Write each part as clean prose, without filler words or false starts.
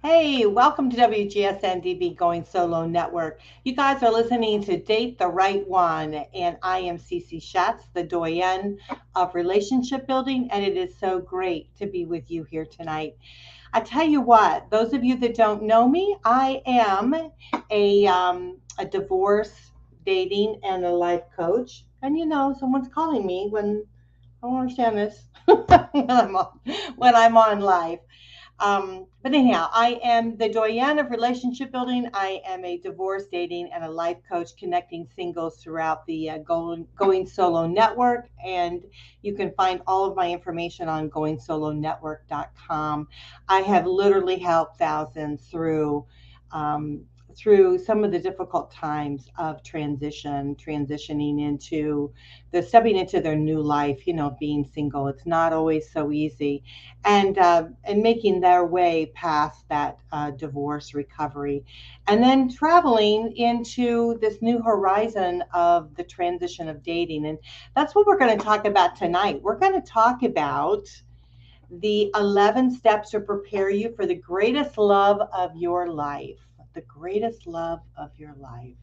Hey, welcome to WGSN-DB Going Solo Network. You guys are listening to Date the Right One, and I am Cece Shatz, the Doyenne of relationship building, and it is so great to be with you here tonight. I tell you what, those of you that don't know me, I am a divorce, dating, and a life coach. And someone's calling me when I don't understand this when I'm on live. But anyhow, I am the Doyenne of relationship building. I am a divorce, dating, and a life coach connecting singles throughout the Going Solo Network. And you can find all of my information on goingsolonetwork.com. I have literally helped thousands um, through some of the difficult times of transitioning into the stepping into their new life. Being single, it's not always so easy, and making their way past that divorce recovery, and then traveling into this new horizon of the transition of dating. And that's what we're going to talk about tonight. We're going to talk about the 11 steps to prepare you for the greatest love of your life. The greatest love of your life.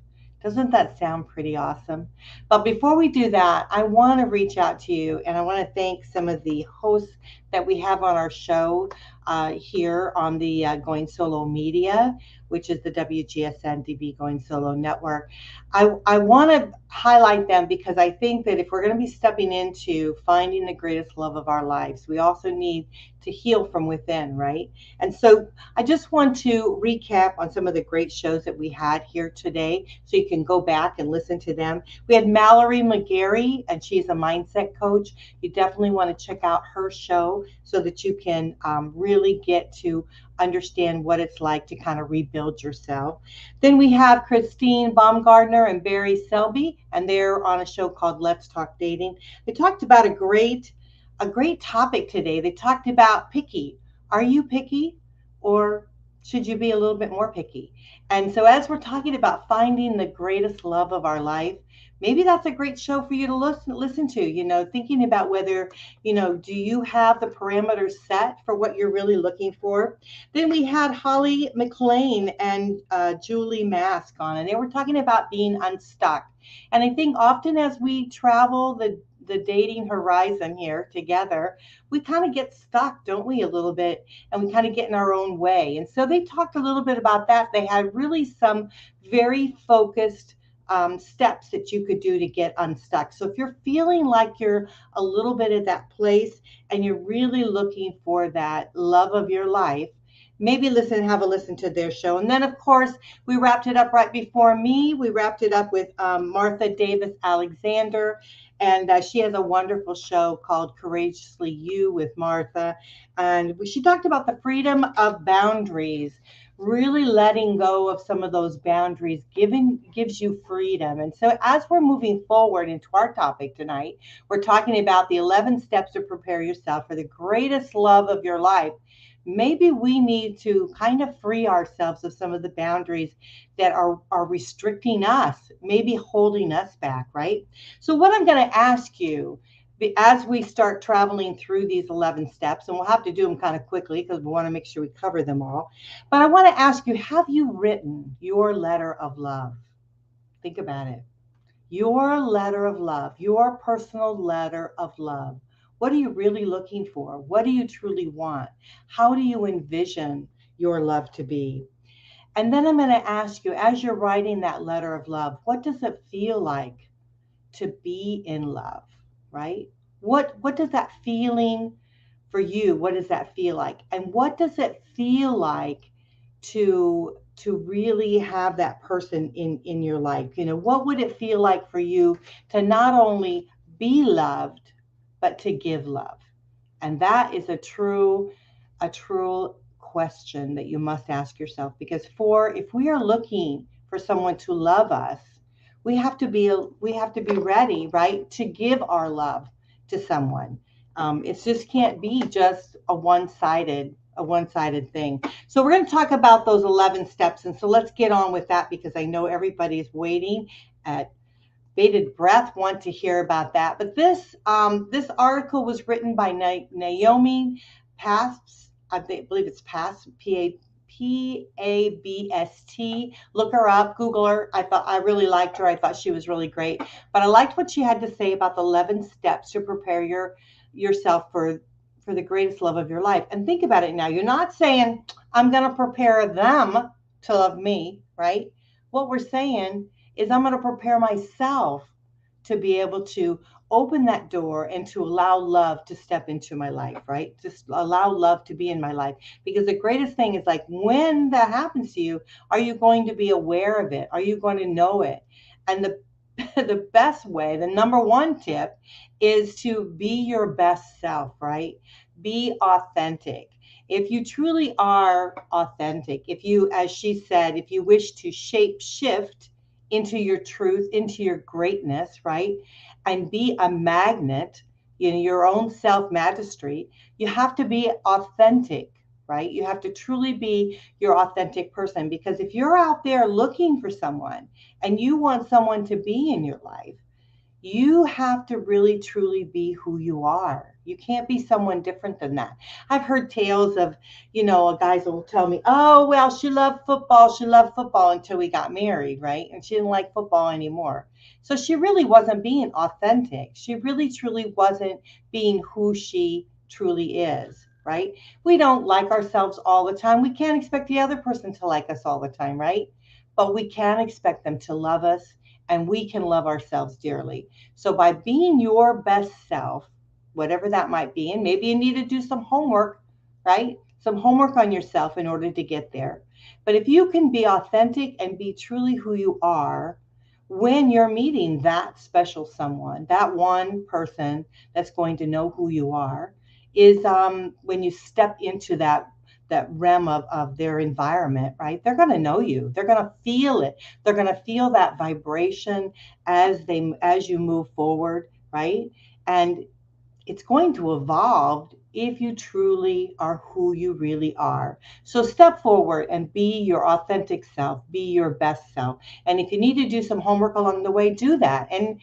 Doesn't that sound pretty awesome? But before we do that, I want to reach out to you, and I want to thank some of the hosts that we have on our show here on the Going Solo Media, which is the WGSN-DB Going Solo Network. I want to highlight them because I think that if we're going to be stepping into finding the greatest love of our lives, we also need to heal from within, right? And so I just want to recap on some of the great shows that we had here today so you can go back and listen to them. We had Mallory McGarry, and she's a mindset coach. You definitely want to check out her show so that you can really get to understand what it's like to kind of rebuild yourself. Then we have Christine Baumgardner and Barry Selby, and they're on a show called Let's Talk Dating. They talked about a great topic today. They talked about picky. Are you picky, or should you be a little bit more picky? And so as we're talking about finding the greatest love of our life, maybe that's a great show for you to listen to, thinking about whether, do you have the parameters set for what you're really looking for? Then we had Holly McLean and Julie Mask on, and they were talking about being unstuck. And I think often as we travel the dating horizon here together, we kind of get stuck, don't we, a little bit, and we kind of get in our own way. And so they talked a little bit about that. They had really some very focused steps that you could do to get unstuck. So if you're feeling like you're a little bit at that place and you're really looking for that love of your life, maybe have a listen to their show. And then, of course, we wrapped it up right before me. We wrapped it up with Martha Davis Alexander, and she has a wonderful show called Courageously You with Martha. And she talked about the freedom of boundaries, really letting go of some of those boundaries gives you freedom. And so as we're moving forward into our topic tonight, we're talking about the 11 steps to prepare yourself for the greatest love of your life. Maybe we need to kind of free ourselves of some of the boundaries that are restricting us, maybe holding us back, right? So, what I'm going to ask you as we start traveling through these 11 steps, and we'll have to do them kind of quickly because we want to make sure we cover them all. But I want to ask you, have you written your letter of love? Think about it. Your letter of love, your personal letter of love. What are you really looking for? What do you truly want? How do you envision your love to be? And then I'm going to ask you, as you're writing that letter of love, what does it feel like to be in love, right? What does that feeling for you, what does that feel like? And what does it feel like to really have that person in your life? What would it feel like for you to not only be loved, but to give love? And that is a true question that you must ask yourself, because if we are looking for someone to love us, we have to be ready, right, to give our love to someone. It just can't be just a one-sided thing. So we're going to talk about those 11 steps, and so let's get on with that because I know everybody's waiting at bated breath, want to hear about that. But this article was written by Naomi Pabst. I believe it's Past, Pabst. Look her up, Google her. I really liked her. I thought she was really great. But I liked what she had to say about the 11 steps to prepare yourself for the greatest love of your life. And think about it now. You're not saying I'm going to prepare them to love me, right? What we're saying is I'm going to prepare myself to be able to open that door and to allow love to step into my life, right? Just allow love to be in my life. Because the greatest thing is, like, when that happens to you, are you going to be aware of it? Are you going to know it? And the the best way, the number one tip, is to be your best self, right? Be authentic. If you truly are authentic, if you, as she said, if you wish to shape shift into your truth, into your greatness, right? And be a magnet in your own self mastery, you have to be authentic, right? You have to truly be your authentic person. Because if you're out there looking for someone and you want someone to be in your life, you have to really truly be who you are. You can't be someone different than that. I've heard tales of, guys will tell me, oh, well, she loved football. She loved football until we got married, right? And she didn't like football anymore. So she really wasn't being authentic. She really truly wasn't being who she truly is, right? We don't like ourselves all the time. We can't expect the other person to like us all the time, right? But we can expect them to love us, and we can love ourselves dearly. So by being your best self, whatever that might be, and maybe you need to do some homework, right? Some homework on yourself in order to get there. But if you can be authentic and be truly who you are, when you're meeting that special someone, that one person that's going to know who you are, is when you step into that realm of their environment, right? They're going to know you. They're going to feel it. They're going to feel that vibration as you move forward, right? And it's going to evolve if you truly are who you really are. So step forward and be your authentic self, be your best self. And if you need to do some homework along the way, do that. And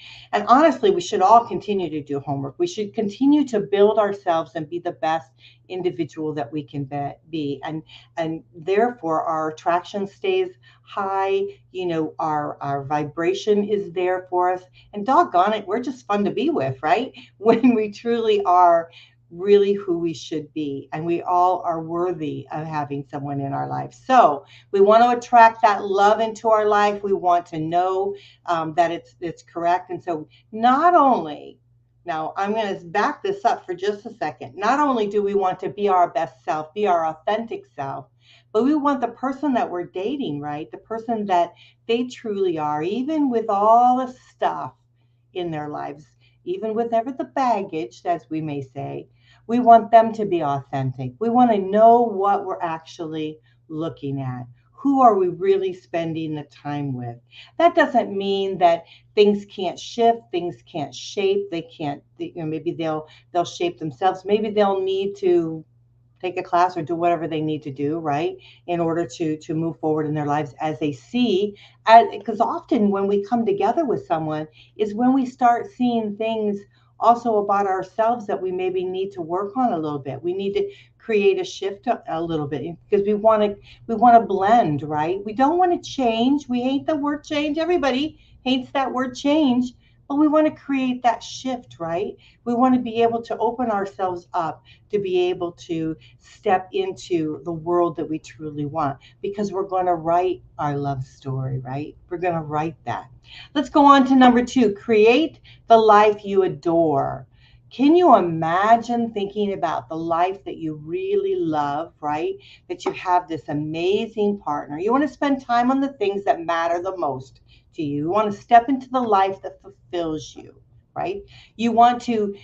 honestly, we should all continue to do homework. We should continue to build ourselves and be the best individual that we can be. And therefore our attraction stays high, our vibration is there for us. And doggone it, we're just fun to be with, right? When we truly are really who we should be, and we all are worthy of having someone in our life. So we want to attract that love into our life. We want to know that it's correct. And so not only, now I'm going to back this up for just a second, not only do we want to be our best self, be our authentic self, but we want the person that we're dating, right? The person that they truly are, even with all the stuff in their lives, even with ever the baggage, as we may say. We want them to be authentic. We want to know what we're actually looking at. Who are we really spending the time with? That doesn't mean that things can't shift, things can't shape, they can't, maybe they'll shape themselves. Maybe they'll need to take a class or do whatever they need to do, right, in order to move forward in their lives as they see. Because often when we come together with someone is when we start seeing things also about ourselves that we maybe need to work on a little bit. We need to create a shift a little bit, because we want to blend, right? We don't want to change. We hate the word change. Everybody hates that word change. But we want to create that shift, right? We want to be able to open ourselves up to be able to step into the world that we truly want, because we're going to write our love story, right? We're going to write that. Let's go on to number 2. Create the life you adore. Can you imagine thinking about the life that you really love, right? That you have this amazing partner. You want to spend time on the things that matter the most to you. You want to step into the life that fulfills you, right? You want to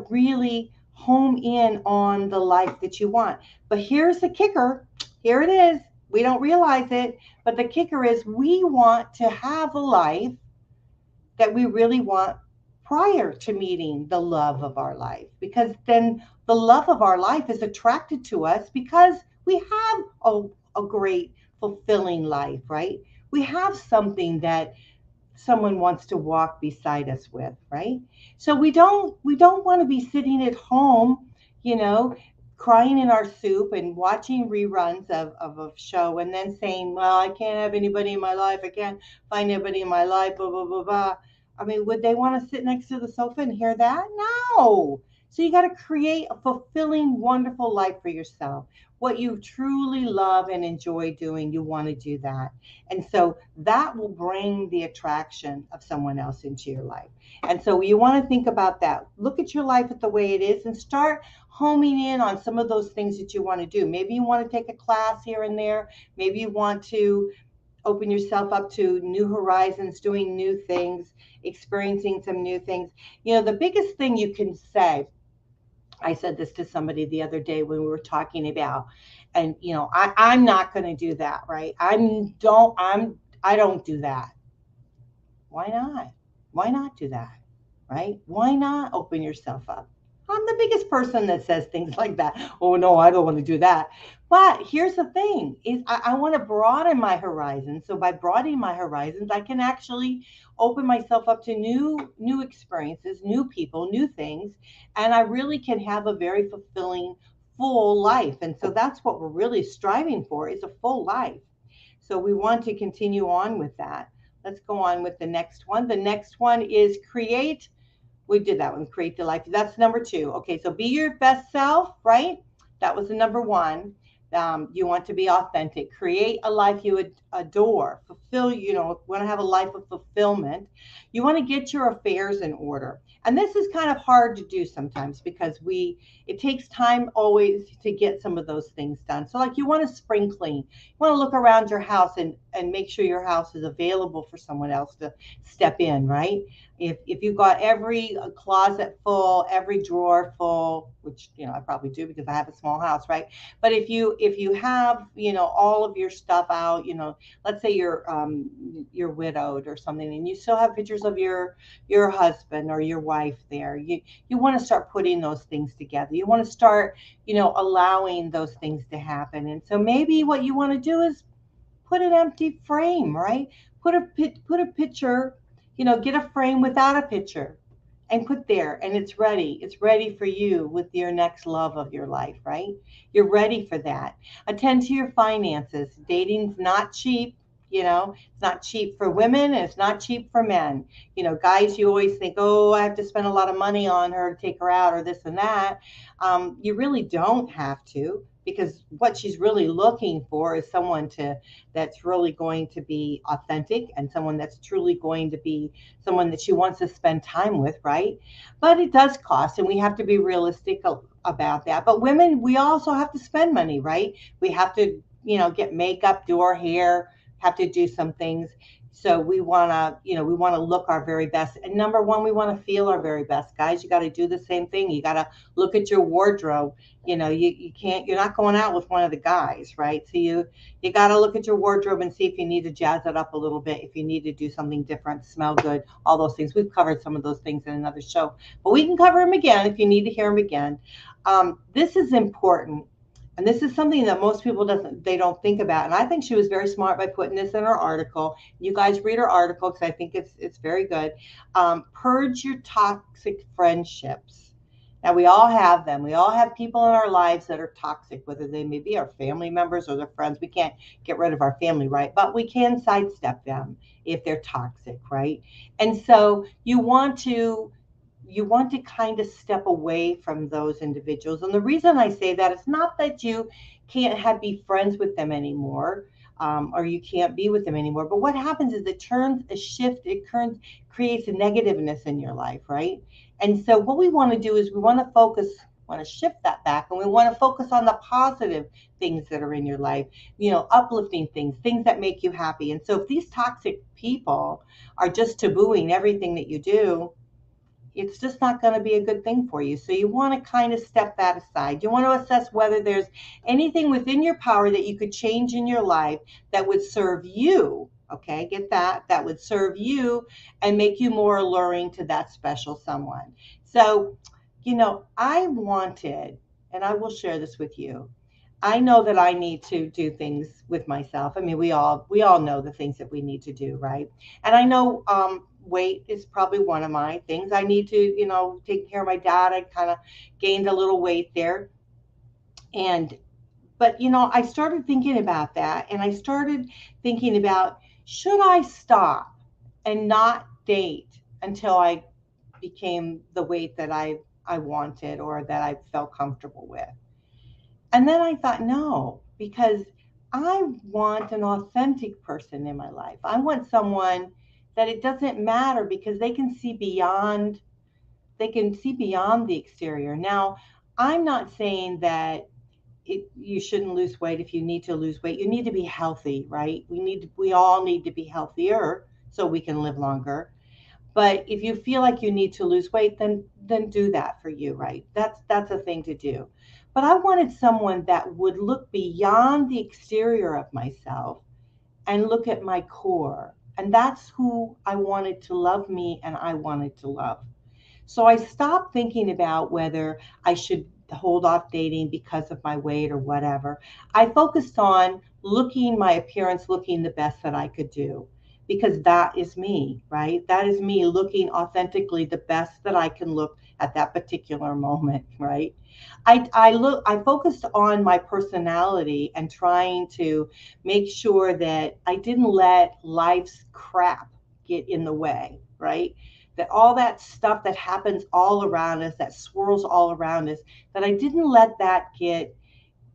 really home in on the life that you want. But here's the kicker. Here it is. We don't realize it, but the kicker is we want to have a life that we really want prior to meeting the love of our life, because then the love of our life is attracted to us because we have a great fulfilling life, right? We have something that someone wants to walk beside us with, right? So we don't want to be sitting at home, you know, crying in our soup and watching reruns of a show and then saying, well, I can't have anybody in my life. I can't find anybody in my life, blah, blah, blah, blah. I mean, would they want to sit next to the sofa and hear that? No. So you got to create a fulfilling, wonderful life for yourself. What you truly love and enjoy doing, you want to do that. And so that will bring the attraction of someone else into your life. And so you want to think about that. Look at your life at the way it is and start homing in on some of those things that you want to do. Maybe you want to take a class here and there. Maybe you want to open yourself up to new horizons, doing new things, experiencing some new things. You know, the biggest thing you can say, I said this to somebody the other day when we were talking about, and you know, I'm not going to do that, right? I don't do that. Why not? Why not do that? Right? Why not open yourself up? I'm the biggest person that says things like that. Oh no, I don't want to do that. But here's the thing is I want to broaden my horizons. So by broadening my horizons, I can actually open myself up to new experiences, new people, new things, and I really can have a very fulfilling full life. And so that's what we're really striving for is a full life. So we want to continue on with that. Let's go on with the next one. The next one is create. We did that one, create the life. That's number 2. Okay, so be your best self, right? That was the number 1. You want to be authentic. Create a life you would adore. Fulfill, you know, want to have a life of fulfillment. You want to get your affairs in order. And this is kind of hard to do sometimes because it takes time always to get some of those things done. So like you want to spring clean. You want to look around your house and make sure your house is available for someone else to step in, right? If you've got every closet full, every drawer full, which you know I probably do because I have a small house, right? But if you have all of your stuff out, let's say you're widowed or something, and you still have pictures of your husband or your wife there, you want to start putting those things together. You want to start allowing those things to happen. And so maybe what you want to do is put an empty frame, right? Put a picture, get a frame without a picture and put there, and it's ready. It's ready for you with your next love of your life, right? You're ready for that. Attend to your finances. Dating's not cheap. It's not cheap for women and it's not cheap for men. Guys, you always think, oh, I have to spend a lot of money on her to take her out or this and that. You really don't have to, because what she's really looking for is someone that's really going to be authentic and someone that's truly going to be someone that she wants to spend time with, right? But it does cost, and we have to be realistic about that. But women, we also have to spend money, right? We have to, get makeup, do our hair, have to do some things. So we want to look our very best. And number 1, we want to feel our very best. Guys, you got to do the same thing. You got to look at your wardrobe. You can't, you're not going out with one of the guys, right? So you got to look at your wardrobe and see if you need to jazz it up a little bit, if you need to do something different, smell good, all those things. We've covered some of those things in another show, but we can cover them again if you need to hear them again. This is important. And this is something that most people don't think about. And I think she was very smart by putting this in her article. You guys read her article because I think it's very good. Purge your toxic friendships. Now, we all have them. We all have people in our lives that are toxic, whether they may be our family members or their friends. We can't get rid of our family, right? But we can sidestep them if they're toxic, right? And so you want to kind of step away from those individuals. And the reason I say that is not that you can't be friends with them anymore, or you can't be with them anymore. But what happens is it creates a negativeness in your life, right? And so what we want to do is we want to shift that back, and we want to focus on the positive things that are in your life, uplifting things that make you happy. And so if these toxic people are just tabooing everything that you do, it's just not going to be a good thing for you. So you want to kind of step that aside. You want to assess whether there's anything within your power that you could change in your life that would serve you. Okay, get that? That would serve you and make you more alluring to that special someone. So, I wanted, and I will share this with you, I know that I need to do things with myself. I mean, we all know the things that we need to do, right? And I know weight is probably one of my things. I need to, take care of my dad. I kind of gained a little weight there. And but I started thinking about that, and I started thinking about, should I stop and not date until I became the weight that I wanted or that I felt comfortable with. And then I thought, no, because I want an authentic person in my life. I want someone that it doesn't matter because they can see beyond the exterior. Now, I'm not saying that you shouldn't lose weight. If you need to lose weight, you need to be healthy, right? We all need to be healthier so we can live longer. But if you feel like you need to lose weight, then do that for you, right? That's a thing to do. But I wanted someone that would look beyond the exterior of myself and look at my core. And that's who I wanted to love me and I wanted to love. So I stopped thinking about whether I should hold off dating because of my weight or whatever. I focused on my appearance looking the best that I could do, because that is me, right? That is me looking authentically the best that I can look at that particular moment, right? I focused on my personality and trying to make sure that I didn't let life's crap get in the way, right? That all that stuff that happens all around us, that swirls all around us, that I didn't let that get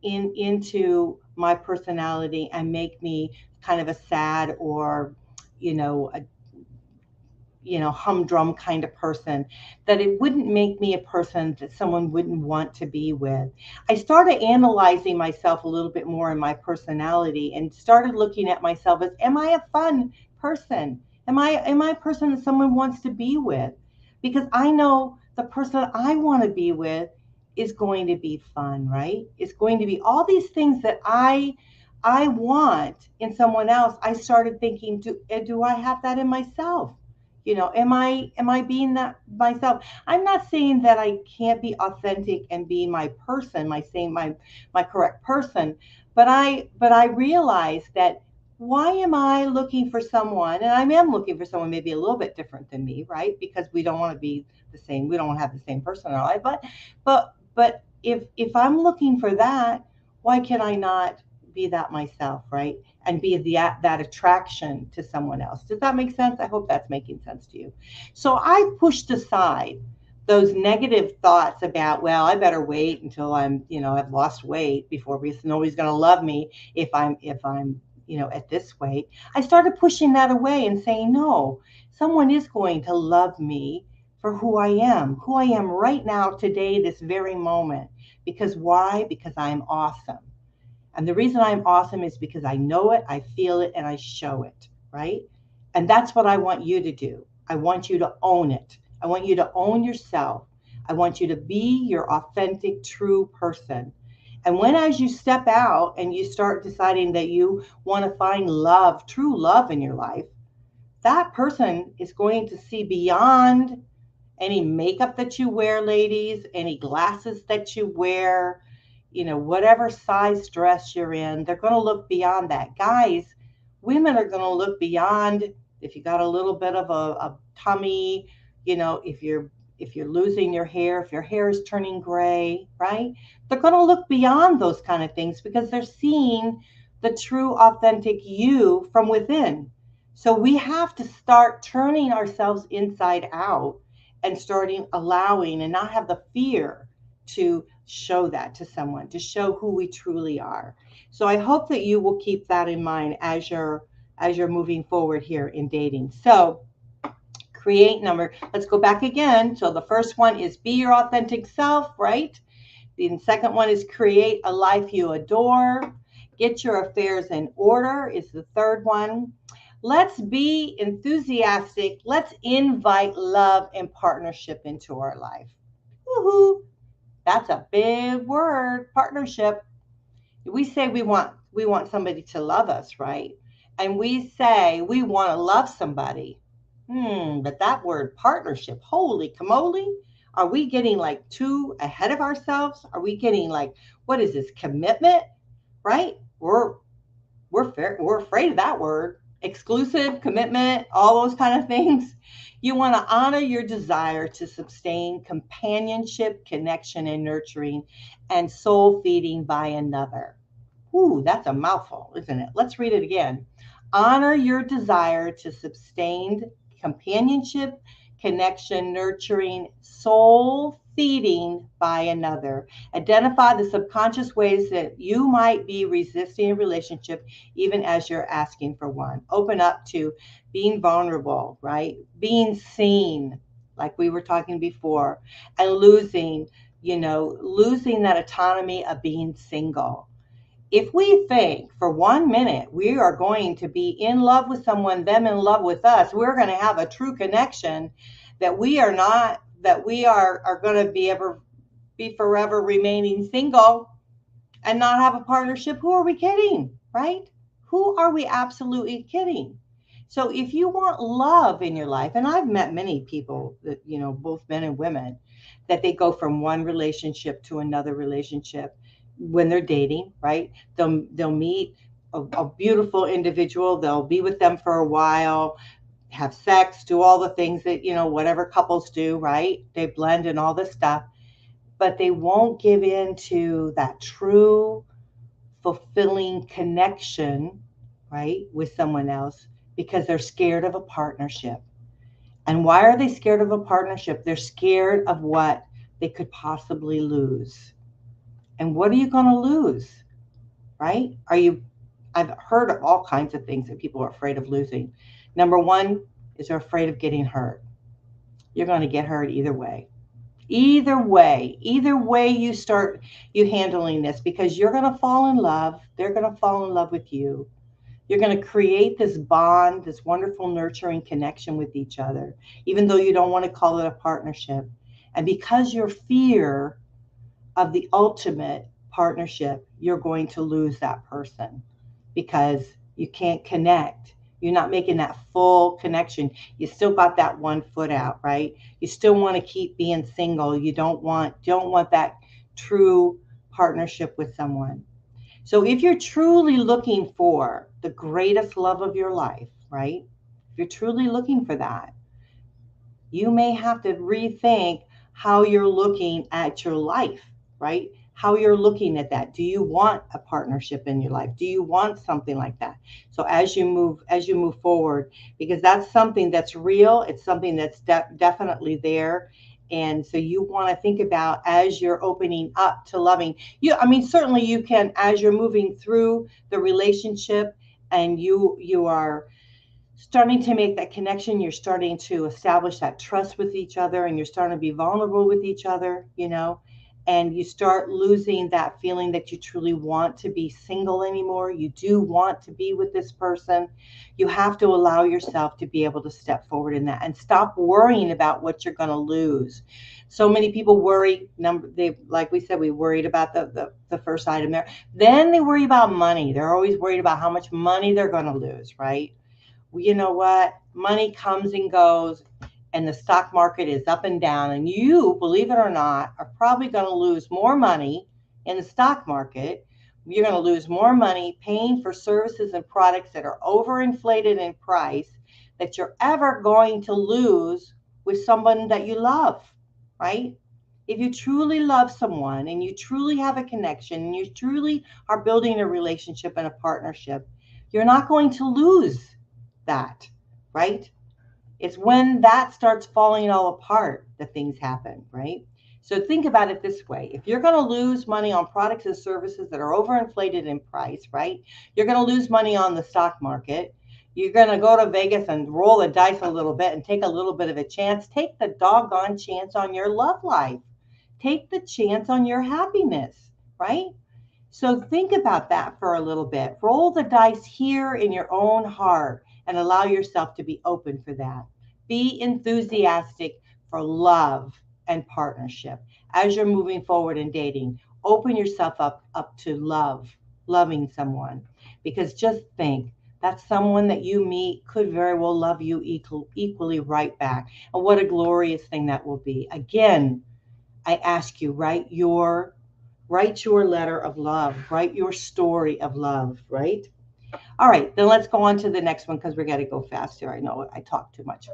into my personality and make me kind of a sad or a humdrum kind of person, that it wouldn't make me a person that someone wouldn't want to be with. I started analyzing myself a little bit more in my personality and started looking at myself as, am I a fun person? Am I a person that someone wants to be with? Because I know the person I want to be with is going to be fun, right? It's going to be all these things that I want in someone else. I started thinking, do I have that in myself? Am I being that myself? I'm not saying that I can't be authentic and be my person, my correct person, but I realize that, why am I looking for someone, and I am looking for someone maybe a little bit different than me, right? Because we don't want to be the same. We don't want to have the same personality. But if I'm looking for that, why can I not be that myself, right? And be that attraction to someone else. Does that make sense? I hope that's making sense to you. So I pushed aside those negative thoughts about, well, I better wait until I've lost weight before, because nobody's going to love me if I'm at this weight. I started pushing that away and saying, no, someone is going to love me for who I am right now, today, this very moment. Because why? Because I'm awesome. And the reason I'm awesome is because I know it, I feel it, and I show it, right? And that's what I want you to do. I want you to own it. I want you to own yourself. I want you to be your authentic, true person. And as you step out and you start deciding that you want to find love, true love in your life, that person is going to see beyond any makeup that you wear, ladies, any glasses that you wear, whatever size dress you're in. They're going to look beyond that. Guys, women are going to look beyond if you got a little bit of a tummy, if you're losing your hair, if your hair is turning gray, right? They're going to look beyond those kind of things because they're seeing the true authentic you from within. So we have to start turning ourselves inside out and starting allowing and not have the fear to show that to someone, to show who we truly are. So I hope that you will keep that in mind as you're moving forward here in dating. So let's go back again. So the first one is be your authentic self, right? The second one is create a life you adore. Get your affairs in order is the third one. Let's be enthusiastic. Let's invite love and partnership into our life. Woohoo! That's a big word, partnership. We say we want somebody to love us, right? And we say we want to love somebody. But that word partnership, holy camole, are we getting like too ahead of ourselves? Are we getting like, what is this, commitment? Right? We're afraid of that word. exclusive, commitment, all those kind of things. You want to honor your desire to sustain companionship, connection, and nurturing, and soul feeding by another. Ooh, that's a mouthful, isn't it? Let's read it again. Honor your desire to sustain companionship, connection, nurturing, soul feeding by another. Identify the subconscious ways that you might be resisting a relationship even as you're asking for one. Open up to being vulnerable, right? Being seen, like we were talking before, and losing that autonomy of being single. If we think for 1 minute we are going to be in love with someone, them in love with us, we're going to have a true connection, that we are not, that we are going to be forever remaining single and not have a partnership, who are we kidding, right? Who are we absolutely kidding? So if you want love in your life, and I've met many people that, both men and women, that they go from one relationship to another relationship when they're dating, right? They'll meet a beautiful individual, they'll be with them for a while, have sex, do all the things that, whatever couples do, right? They blend and all this stuff, but they won't give in to that true fulfilling connection, right, with someone else, because they're scared of a partnership. And why are they scared of a partnership? They're scared of what they could possibly lose. And what are you going to lose, right? I've heard of all kinds of things that people are afraid of losing. Number one is they're afraid of getting hurt. You're going to get hurt either way. Either way you handling this, because you're going to fall in love. They're going to fall in love with you. You're going to create this bond, this wonderful nurturing connection with each other, even though you don't want to call it a partnership. And because your fear of the ultimate partnership, you're going to lose that person because you can't connect. You're not making that full connection. You still got that 1 foot out, right? You still want to keep being single. You don't want that true partnership with someone. So if you're truly looking for the greatest love of your life, right? If you're truly looking for that, you may have to rethink how you're looking at your life, right? How you're looking at that. Do you want a partnership in your life? Do you want something like that? So as you move forward, because that's something that's real, it's something that's definitely there. And so you want to think about, as you're opening up to loving you, I mean, certainly you can, as you're moving through the relationship and you are starting to make that connection, you're starting to establish that trust with each other, and you're starting to be vulnerable with each other, and you start losing that feeling that you truly want to be single anymore. You do want to be with this person. You have to allow yourself to be able to step forward in that and stop worrying about what you're going to lose. So many people worry. Like we said, we worried about the first item there. Then they worry about money. They're always worried about how much money they're going to lose, right? Well, you know what? Money comes and goes, and the stock market is up and down. And you, believe it or not, are probably going to lose more money in the stock market. You're going to lose more money paying for services and products that are overinflated in price that you're ever going to lose with someone that you love, right? If you truly love someone and you truly have a connection and you truly are building a relationship and a partnership, you're not going to lose that, right? It's when that starts falling all apart that things happen, right? So think about it this way. If you're going to lose money on products and services that are overinflated in price, right? You're going to lose money on the stock market. You're going to go to Vegas and roll the dice a little bit and take a little bit of a chance. Take the doggone chance on your love life. Take the chance on your happiness, right? So think about that for a little bit. Roll the dice here in your own heart and allow yourself to be open for that. Be enthusiastic for love and partnership. As you're moving forward in dating, open yourself up to loving someone. Because just think, that someone that you meet could very well love you equally right back. And what a glorious thing that will be. Again, I ask you, write your letter of love, write your story of love, right? All right, then let's go on to the next one because we got to go faster. I know I talk too much.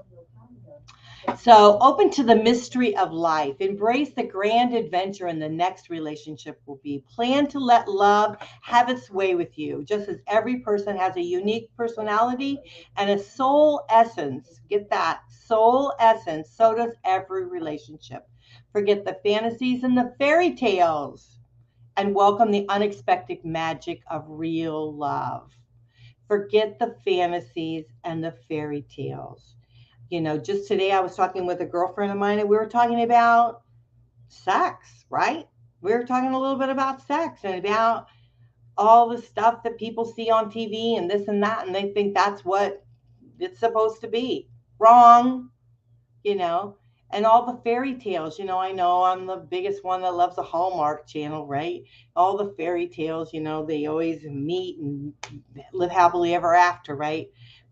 So, open to the mystery of life. Embrace the grand adventure in the next relationship will be. Plan to let love have its way with you, just as every person has a unique personality and a soul essence. Get that? Soul essence. So does every relationship. Forget the fantasies and the fairy tales and welcome the unexpected magic of real love. Forget the fantasies and the fairy tales. Just today I was talking with a girlfriend of mine and we were talking about sex, right? We were talking a little bit about sex and about all the stuff that people see on TV and this and that, and they think that's what it's supposed to be. Wrong, you know, and all the fairy tales. I know I'm the biggest one that loves the Hallmark Channel, right? All the fairy tales, they always meet and live happily ever after, right?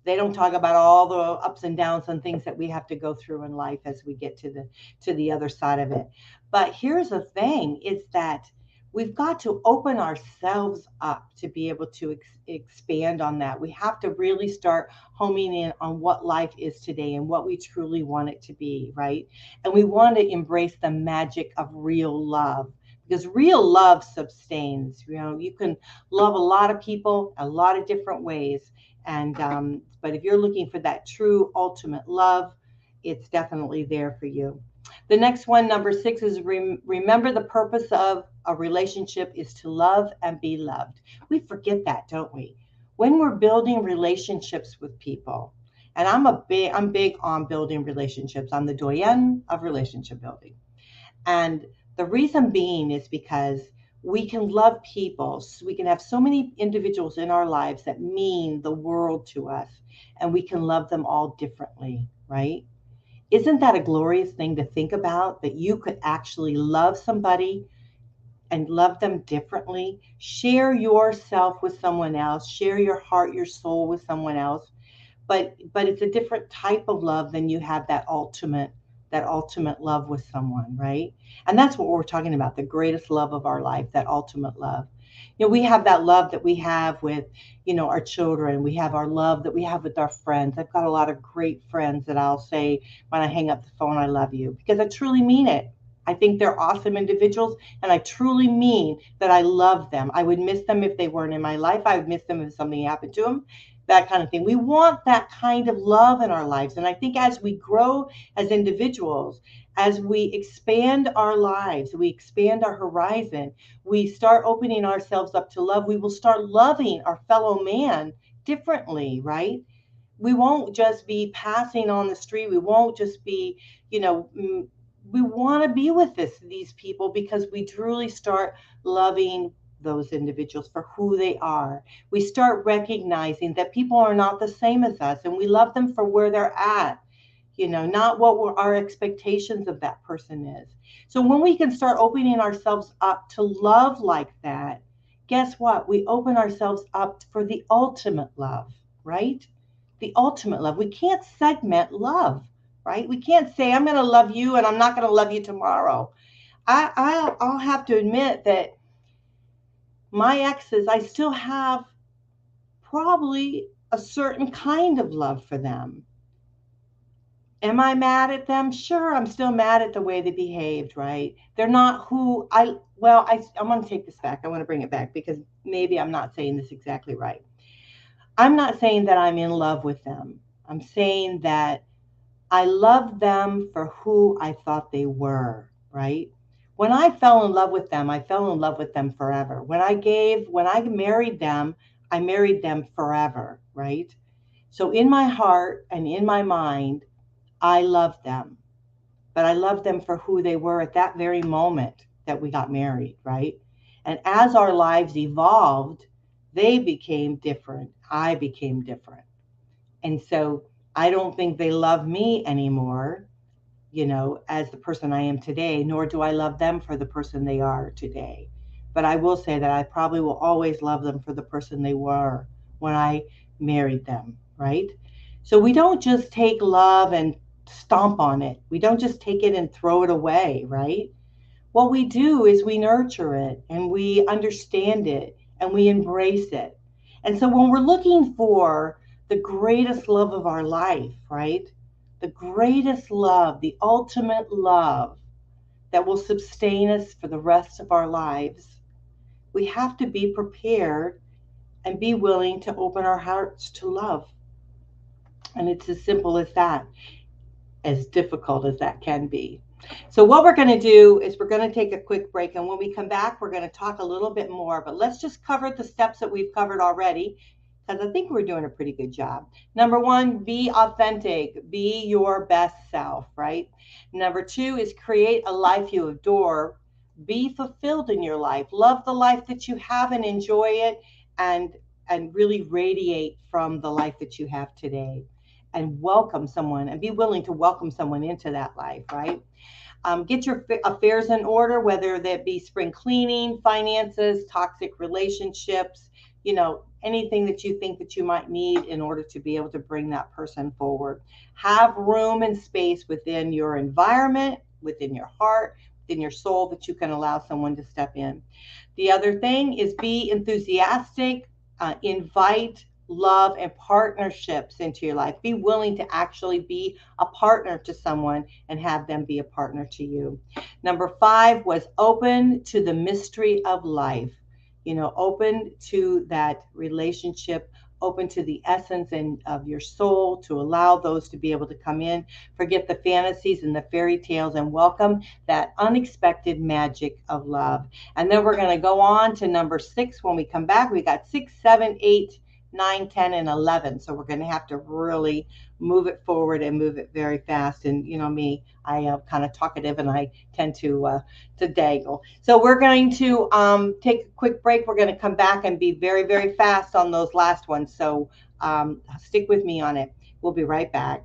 They don't talk about all the ups and downs and things that we have to go through in life as we get to the other side of it. But here's the thing: is that we've got to open ourselves up to be able to expand on that. We have to really start homing in on what life is today and what we truly want it to be, right? And we want to embrace the magic of real love because real love sustains. You can love a lot of people a lot of different ways, and but if you're looking for that true ultimate love, it's definitely there for you. The next one, number 6, is remember the purpose of a relationship is to love and be loved. We forget that, don't we? When we're building relationships with people, and I'm big on building relationships. I'm the Doyenne of relationship building. And the reason being is because we can love people. So we can have so many individuals in our lives that mean the world to us, and we can love them all differently, right? Isn't that a glorious thing to think about, that you could actually love somebody and love them differently? Share yourself with someone else, share your heart, your soul with someone else, but it's a different type of love than you have that ultimate love with someone, right? And that's what we're talking about, the greatest love of our life, that ultimate love. We have that love that we have with, our children. We have our love that we have with our friends. I've got a lot of great friends that I'll say when I hang up the phone, I love you, because I truly mean it. I think they're awesome individuals, and I truly mean that I love them. I would miss them if they weren't in my life. I would miss them if something happened to them, that kind of thing. We want that kind of love in our lives. And I think as we grow as individuals, as we expand our lives, we expand our horizon, we start opening ourselves up to love, we will start loving our fellow man differently, right? We won't just be passing on the street. We won't just be, we want to be with these people because we truly start loving those individuals for who they are. We start recognizing that people are not the same as us, and we love them for where they're at, not what our expectations of that person is. So when we can start opening ourselves up to love like that, guess what? We open ourselves up for the ultimate love, right? The ultimate love. We can't segment love, right? We can't say, I'm going to love you and I'm not going to love you tomorrow. I'll have to admit that my exes, I still have probably a certain kind of love for them. Am I mad at them? Sure, I'm still mad at the way they behaved, right? They're not who I want to take this back. I want to bring it back because maybe I'm not saying this exactly right. I'm not saying that I'm in love with them. I'm saying that I love them for who I thought they were, right? When I fell in love with them, I fell in love with them forever. When I married them, I married them forever, right? So in my heart and in my mind, I love them, but I love them for who they were at that very moment that we got married, right? And as our lives evolved, they became different. I became different. And so I don't think they love me anymore, as the person I am today, nor do I love them for the person they are today. But I will say that I probably will always love them for the person they were when I married them, right? So we don't just take love and stomp on it. We don't just take it and throw it away, right? What we do is we nurture it and we understand it and we embrace it. And so when we're looking for the greatest love of our life, right? The greatest love, the ultimate love that will sustain us for the rest of our lives, we have to be prepared and be willing to open our hearts to love. And it's as simple as that, as difficult as that can be. So what we're going to do is we're going to take a quick break. And when we come back, we're going to talk a little bit more. But let's just cover the steps that we've covered already, because I think we're doing a pretty good job. Number one, be authentic. Be your best self, right? Number two is create a life you adore. Be fulfilled in your life. Love the life that you have and enjoy it, and really radiate from the life that you have today, and welcome someone, and be willing to welcome someone into that life, right? Get your affairs in order, whether that be spring cleaning, finances, toxic relationships, anything that you think that you might need in order to be able to bring that person forward. Have room and space within your environment, within your heart, within your soul, that you can allow someone to step in. The other thing is be enthusiastic, invite love and partnerships into your life. Be willing to actually be a partner to someone and have them be a partner to you. Number 5 was open to the mystery of life. Open to that relationship, open to the essence of your soul, to allow those to be able to come in. Forget the fantasies and the fairy tales, and welcome that unexpected magic of love. And then we're going to go on to number 6 when we come back. We got 6, 7, 8, 9, 10, and 11. So we're going to have to really move it forward and move it very fast. And me, I am kind of talkative, and I tend to dangle. So we're going to take a quick break. We're going to come back and be very, very fast on those last ones. So stick with me on it. We'll be right back.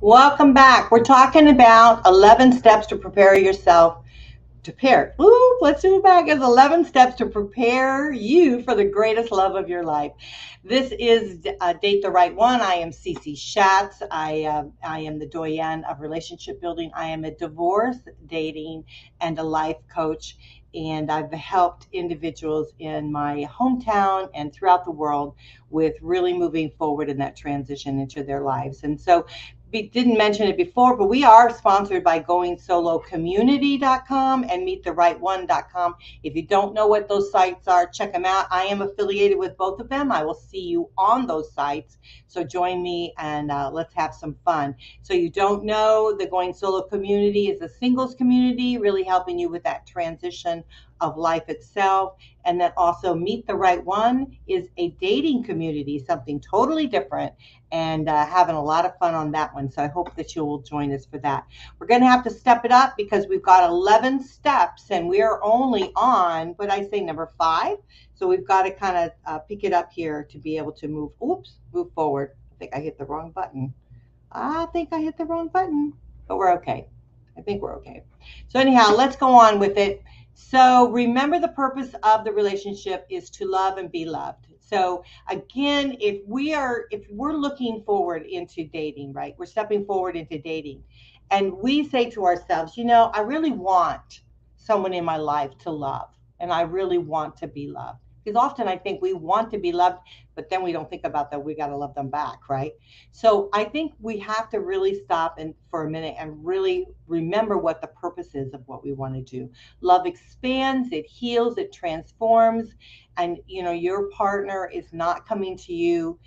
Welcome back. We're talking about 11 steps to prepare yourself. Let's do it back. It's 11 steps to prepare you for the greatest love of your life. This is Date the Right One. I am Cece Shatz. I am the Doyenne of relationship building. I am a divorce, dating, and a life coach. And I've helped individuals in my hometown and throughout the world with really moving forward in that transition into their lives. And so we didn't mention it before, but we are sponsored by goingsolocommunity.com and meettherightone.com. If you don't know what those sites are, check them out. I am affiliated with both of them. I will see you on those sites. So join me and let's have some fun. So you don't know, the Going Solo community is a singles community, really helping you with that transition of life itself. And then also Meet the Right One is a dating community, something totally different, and having a lot of fun on that one. So I hope that you will join us for that. We're going to have to step it up because we've got 11 steps and we are only on, what I say, number 5. So we've got to kind of pick it up here to be able to move forward. I think I hit the wrong button. But we're okay. I think we're okay. So anyhow, let's go on with it. So remember, the purpose of the relationship is to love and be loved. So again, if we're looking forward into dating, right? We're stepping forward into dating, and we say to ourselves, I really want someone in my life to love, and I really want to be loved. Because often I think we want to be loved, but then we don't think about that we got to love them back, right? So I think we have to really stop and for a minute and really remember what the purpose is of what we want to do. Love expands, it heals, it transforms, and your partner is not coming to you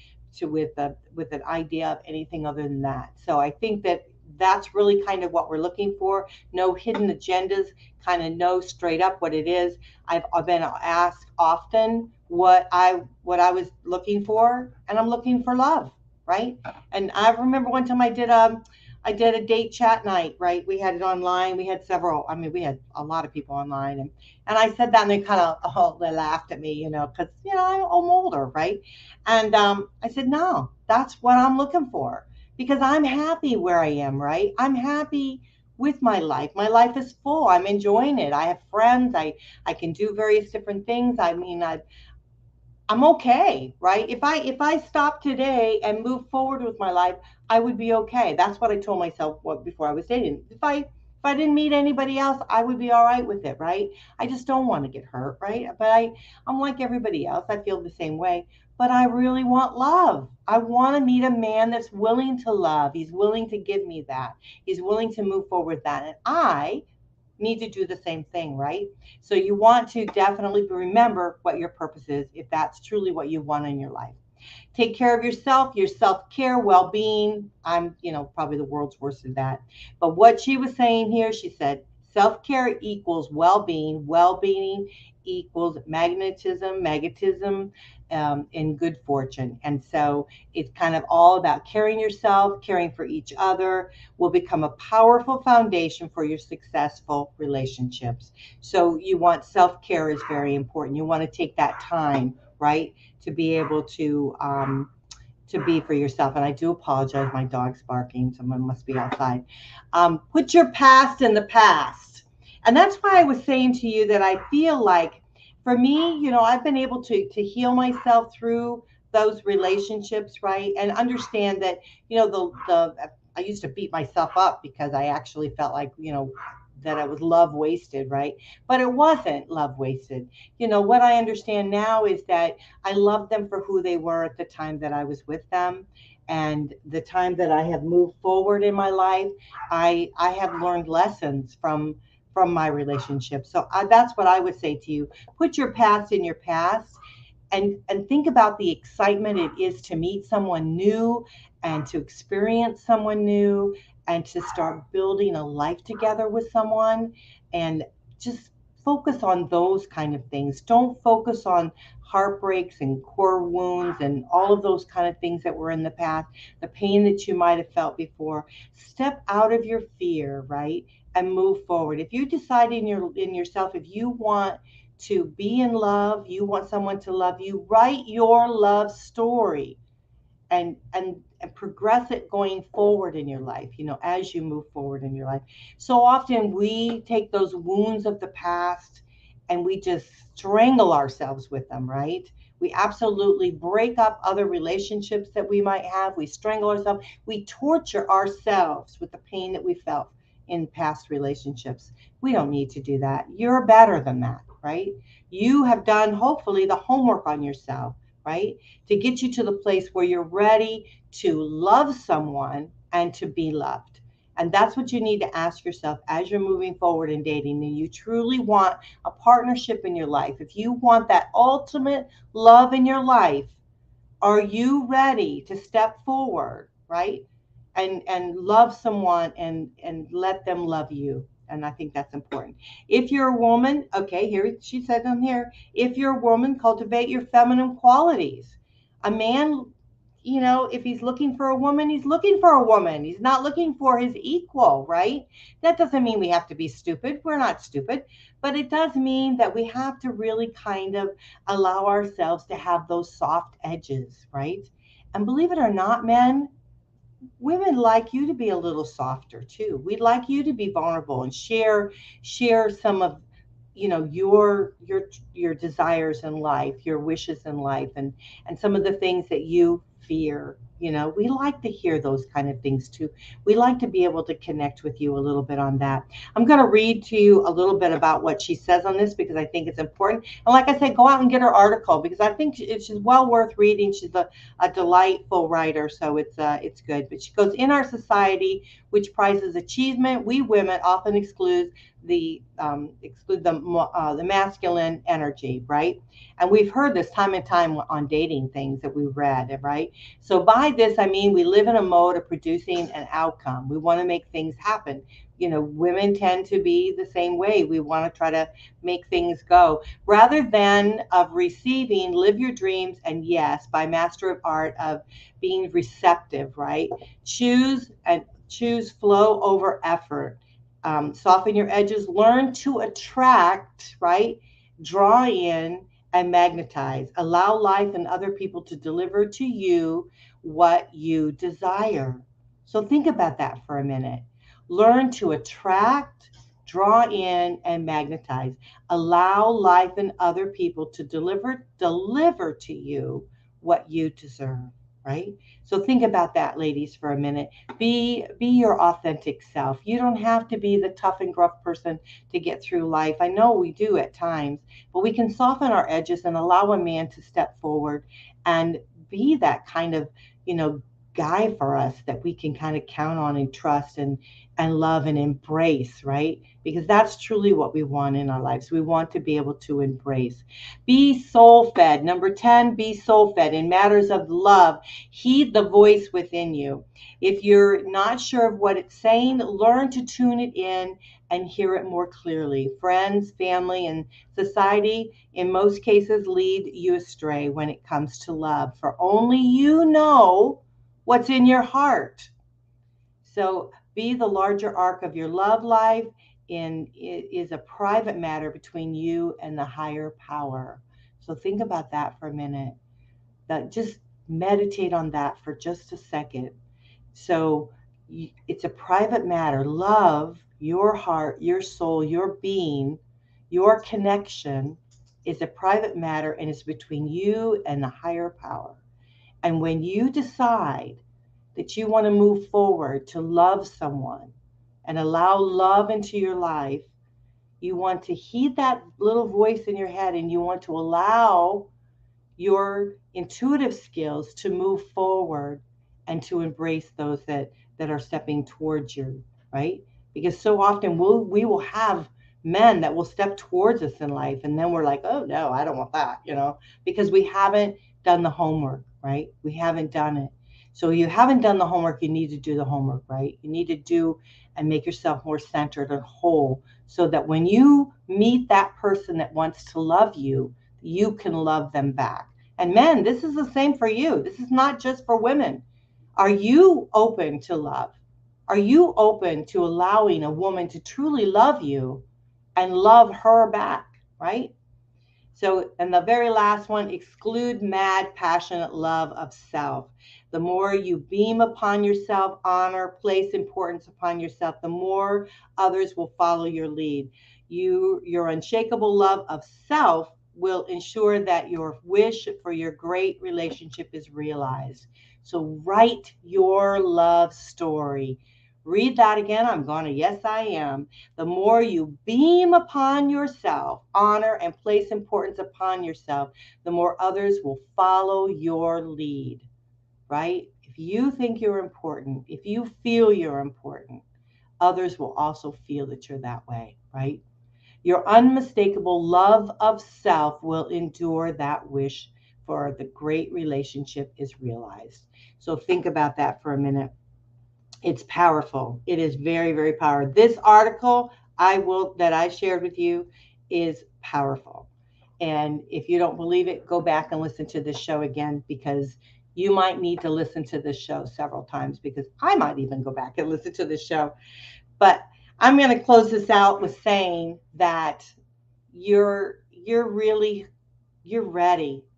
with an idea of anything other than that. So I think that that's really kind of what we're looking for. No hidden agendas, kind of know straight up what it is. I've been asked often what I was looking for, and I'm looking for love, right? And I remember one time I did a date chat night, right? We had it online. We had several. I mean, we had a lot of people online, and I said that, and they kind of they laughed at me, because I'm older, right? And I said, no, that's what I'm looking for, because I'm happy where I am, right? I'm happy with my life. My life is full. I'm enjoying it. I have friends. I can do various different things. I mean, I'm okay, right? If I stop today and move forward with my life, I would be okay. That's what I told myself before I was dating. If I didn't meet anybody else, I would be all right with it, right? I just don't want to get hurt, right? But I'm like everybody else. I feel the same way. But I really want love. I want to meet a man that's willing to love. He's willing to give me that. He's willing to move forward with that. And I need to do the same thing, right? So you want to definitely remember what your purpose is if that's truly what you want in your life. Take care of yourself, your self-care, well-being. I'm, probably the world's worst at that. But what she was saying here, she said, self-care equals well-being. Well-being equals magnetism, and good fortune. And so it's kind of all about caring yourself, caring for each other will become a powerful foundation for your successful relationships. So you want self-care is very important. You want to take that time, right, to be able to be for yourself. And I do apologize, my dog's barking, someone must be outside. Put your past in the past. And that's why I was saying to you that I feel like, for me, I've been able to heal myself through those relationships, right? And understand that, the I used to beat myself up because I actually felt like, that it was love wasted, right? But it wasn't love wasted. What I understand now is that I loved them for who they were at the time that I was with them. And the time that I have moved forward in my life, I have learned lessons from my relationship. So that's what I would say to you. Put your past in your past, and think about the excitement it is to meet someone new and to experience someone new and to start building a life together with someone, and just focus on those kind of things. Don't focus on heartbreaks and core wounds and all of those kind of things that were in the past, the pain that you might have felt before. Step out of your fear, right? And move forward. If you decide in yourself, if you want to be in love, you want someone to love you, write your love story and progress it going forward in your life, as you move forward in your life. So often we take those wounds of the past and we just strangle ourselves with them, right? We absolutely break up other relationships that we might have. We strangle ourselves. We torture ourselves with the pain that we felt in past relationships. We don't need to do that. You're better than that, right? You have done, hopefully, the homework on yourself, right? To get you to the place where you're ready to love someone and to be loved. And that's what you need to ask yourself as you're moving forward in dating. Do you truly want a partnership in your life? If you want that ultimate love in your life, are you ready to step forward, right? And love someone and let them love you. And I think that's important. If you're a woman, okay, here she said on here, if you're a woman, cultivate your feminine qualities. A man, if he's looking for a woman, he's looking for a woman. He's not looking for his equal, right? That doesn't mean we have to be stupid. We're not stupid. But it does mean that we have to really kind of allow ourselves to have those soft edges, right? And believe it or not, men, women like you to be a little softer too. We'd like you to be vulnerable and share some of, your desires in life, your wishes in life, and some of the things that you fear. We like to hear those kind of things too. We like to be able to connect with you a little bit on that. I'm going to read to you a little bit about what she says on this because I think it's important. And like I said, go out and get her article because I think she's well worth reading. She's a delightful writer, so it's good. But she goes, in our society, which prizes achievement, we women often exclude the masculine energy, right? And we've heard this time and time on dating things that we read, right? So by this I mean we live in a mode of producing an outcome. We want to make things happen. Women tend to be the same way. We want to try to make things go rather than of receiving. Live your dreams, and yes, by master of art of being receptive, right? Choose flow over effort. Soften your edges, learn to attract, right? Draw in and magnetize. Allow life and other people to deliver to you what you desire. So think about that for a minute. Learn to attract, draw in, and magnetize. Allow life and other people to deliver to you what you deserve, right? So think about that, ladies, for a minute. Be your authentic self. You don't have to be the tough and gruff person to get through life. I know we do at times, but we can soften our edges and allow a man to step forward and be that kind of, guy for us that we can kind of count on and trust and love and embrace, right? Because that's truly what we want in our lives. We want to be able to embrace. Be soul fed. Number 10, be soul fed in matters of love. Heed the voice within you. If you're not sure of what it's saying, learn to tune it in and hear it more clearly. Friends, family, and society, in most cases, lead you astray when it comes to love, for only you know what's in your heart. So be the larger arc of your love life. It is a private matter between you and the higher power. So think about that for a minute. Just meditate on that for just a second. So it's a private matter. Love, your heart, your soul, your being, your connection is a private matter and it's between you and the higher power. And when you decide that you want to move forward to love someone and allow love into your life, you want to heed that little voice in your head and you want to allow your intuitive skills to move forward and to embrace those that are stepping towards you, right? Because so often we will have men that will step towards us in life and then we're like, oh no, I don't want that, because we haven't done the homework, right? We haven't done it. So you haven't done the homework, you need to do the homework, right? You need to do and make yourself more centered and whole so that when you meet that person that wants to love you, you can love them back. And men, this is the same for you. This is not just for women. Are you open to love? Are you open to allowing a woman to truly love you and love her back, right? So, and the very last one, exclude mad, passionate love of self. The more you beam upon yourself, honor, place importance upon yourself, the more others will follow your lead. Your unshakable love of self will ensure that your wish for your great relationship is realized. So write your love story. Read that again. I'm going to, yes, I am. The more you beam upon yourself, honor, and place importance upon yourself, the more others will follow your lead, right? If you think you're important, if you feel you're important, others will also feel that you're that way, right? Your unmistakable love of self will endure that wish for the great relationship is realized. So think about that for a minute. It's powerful. It is very, very powerful. This article that I shared with you is powerful. And if you don't believe it, go back and listen to this show again because you might need to listen to this show several times because I might even go back and listen to this show. But I'm going to close this out with saying that you're ready,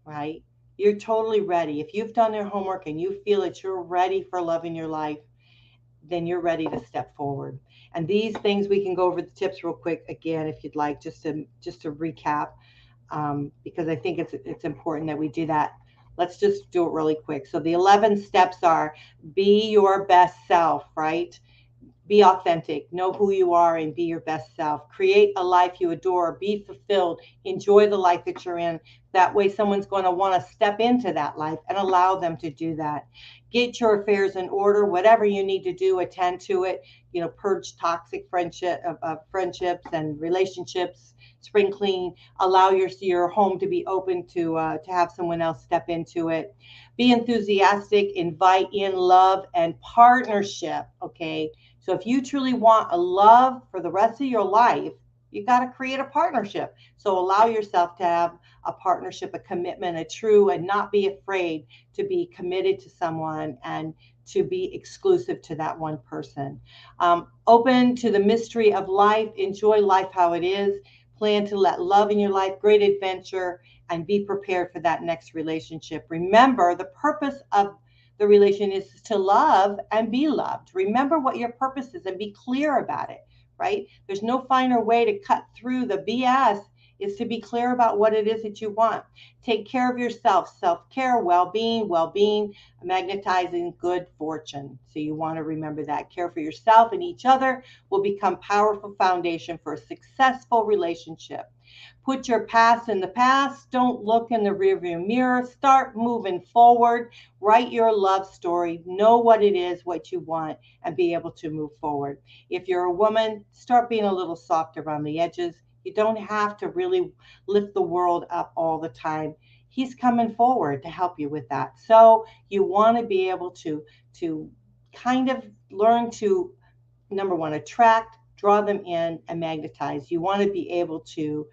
right? You're totally ready. If you've done your homework and you feel that you're ready for love in your life, then you're ready to step forward. And these things, we can go over the tips real quick again if you'd like, just to recap, because I think it's important that we do that. Let's just do it really quick. So the 11 steps are: be your best self, right? Be authentic, know who you are, and be your best self. Create a life you adore, be fulfilled, enjoy the life that you're in. That way, someone's going to want to step into that life and allow them to do that. Get your affairs in order, whatever you need to do, attend to it. Purge toxic friendships and relationships. Spring clean. Allow your home to be open to have someone else step into it. Be enthusiastic. Invite in love and partnership. Okay, so if you truly want a love for the rest of your life, you got to create a partnership. So allow yourself to have a partnership, a commitment, and not be afraid to be committed to someone and to be exclusive to that one person. Open to the mystery of life. Enjoy life how it is. Plan to let love in your life, great adventure, and be prepared for that next relationship. Remember, the purpose of the relation is to love and be loved. Remember what your purpose is and be clear about it, right? There's no finer way to cut through the BS is to be clear about what it is that you want. Take care of yourself, self-care, well-being, magnetizing good fortune. So you want to remember that. Care for yourself and each other will become powerful foundation for a successful relationship. Put your past in the past. Don't look in the rearview mirror. Start moving forward. Write your love story. Know what it is, what you want, and be able to move forward. If you're a woman, start being a little soft around the edges. You don't have to really lift the world up all the time. He's coming forward to help you with that. So you want to be able to kind of learn to, number one, attract, draw them in, and magnetize. You want to be able to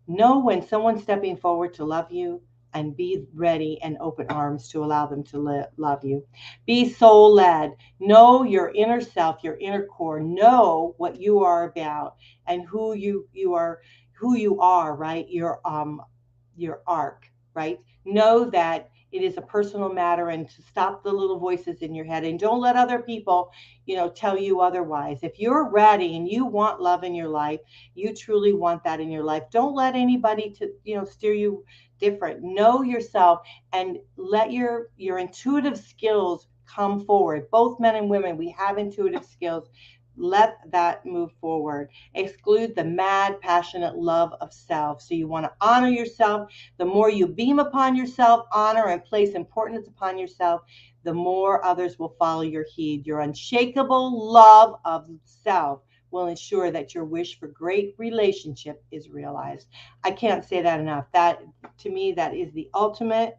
know when someone's stepping forward to love you and be ready and open arms to allow them to love you. Be soul led. Know your inner self, your inner core. Know what you are about and who you are, right? Your arc, right? Know that it is a personal matter and to stop the little voices in your head and don't let other people, tell you otherwise. If you're ready and you want love in your life, you truly want that in your life. Don't let anybody steer you different. Know yourself and let your intuitive skills come forward. Both men and women, we have intuitive skills. Let that move forward. Exclude the mad, passionate love of self. So you want to honor yourself. The more you beam upon yourself, honor and place importance upon yourself, the more others will follow your heed. Your unshakable love of self will ensure that your wish for great relationship is realized. I can't say that enough. That, to me, that is the ultimate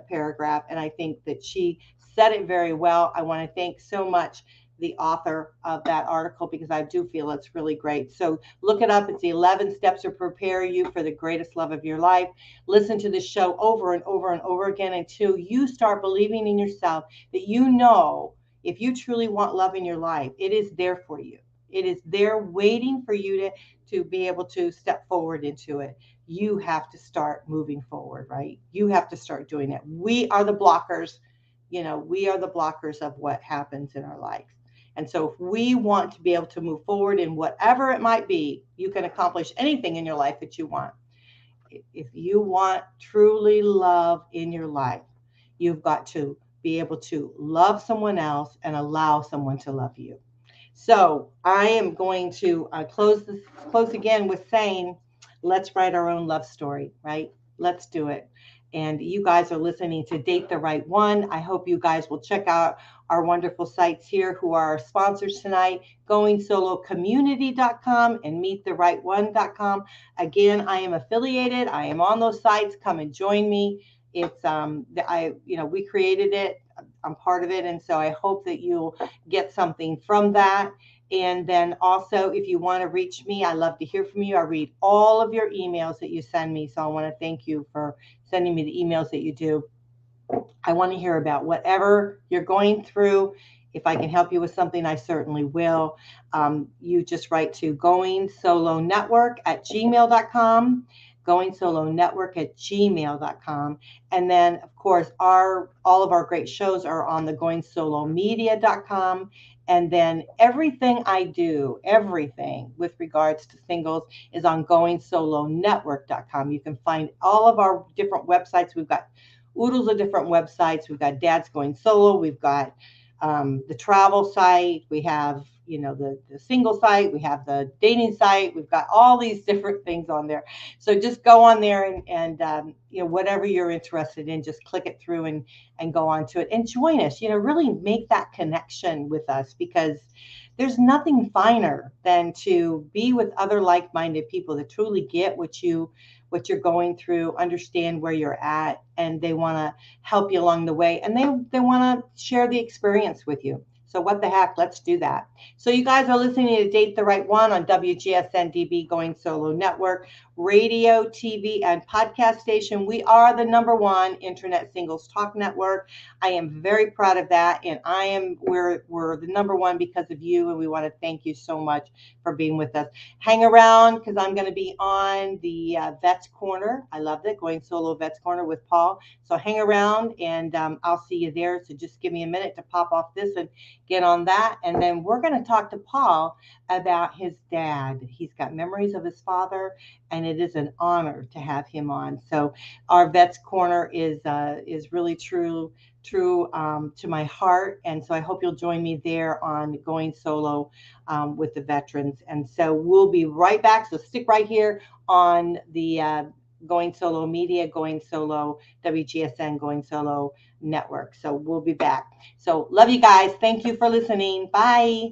paragraph. And I think that she said it very well. I want to thank so much the author of that article because I do feel it's really great. So look it up. It's the 11 steps to prepare you for the greatest love of your life. Listen to the show over and over and over again until you start believing in yourself that if you truly want love in your life, it is there for you. It is there waiting for you to be able to step forward into it. You have to start moving forward, right? You have to start doing it. We are the blockers. We are the blockers of what happens in our life. And so if we want to be able to move forward in whatever it might be, you can accomplish anything in your life that you want. If you want truly love in your life, you've got to be able to love someone else and allow someone to love you. So I am going to close again with saying, let's write our own love story, right? Let's do it. And you guys are listening to Date the Right One. I hope you guys will check out our wonderful sites here who are our sponsors tonight, goingsolocommunity.com and meettheright1.com. Again, I am affiliated. I am on those sites. Come and join me. It's we created it. I'm part of it. And so I hope that you'll get something from that. And then also, if you want to reach me, I love to hear from you. I read all of your emails that you send me. So I want to thank you for sending me the emails that you do. I want to hear about whatever you're going through. If I can help you with something, I certainly will. You just write to goingsolonetwork@gmail.com. goingsolonetwork@gmail.com. And then, of course, all of our great shows are on the goingsolomedia.com. And then everything I do, everything with regards to singles is on goingsolonetwork.com. You can find all of our different websites. We've got oodles of different websites. We've got Dad's Going Solo. We've got the travel site. We have, the single site. We have the dating site. We've got all these different things on there. So just go on there and whatever you're interested in, just click it through and go on to it and join us. Really make that connection with us, because there's nothing finer than to be with other like-minded people that truly get what you're going through, understand where you're at, and they want to help you along the way, and they want to share the experience with you. So what the heck, let's do that. So you guys are listening to Date the Right One on WGSN-DB Going Solo Network, radio, TV, and podcast station. We are the #1 internet singles talk network. I am very proud of that, and we're the #1 because of you, and we want to thank you so much for being with us. Hang around, because I'm going to be on the Vets Corner. I love it, Going Solo Vets Corner with Paul. So hang around, and I'll see you there. So just give me a minute to pop off this and get on that. And then we're going to talk to Paul about his dad. He's got memories of his father, and it is an honor to have him on. So our Vets Corner is really true to my heart. And so I hope you'll join me there on Going Solo with the veterans. And so we'll be right back. So stick right here on the Going Solo Media, Going Solo, WGSN, Going Solo Network. So we'll be back. So love you guys. Thank you for listening. Bye.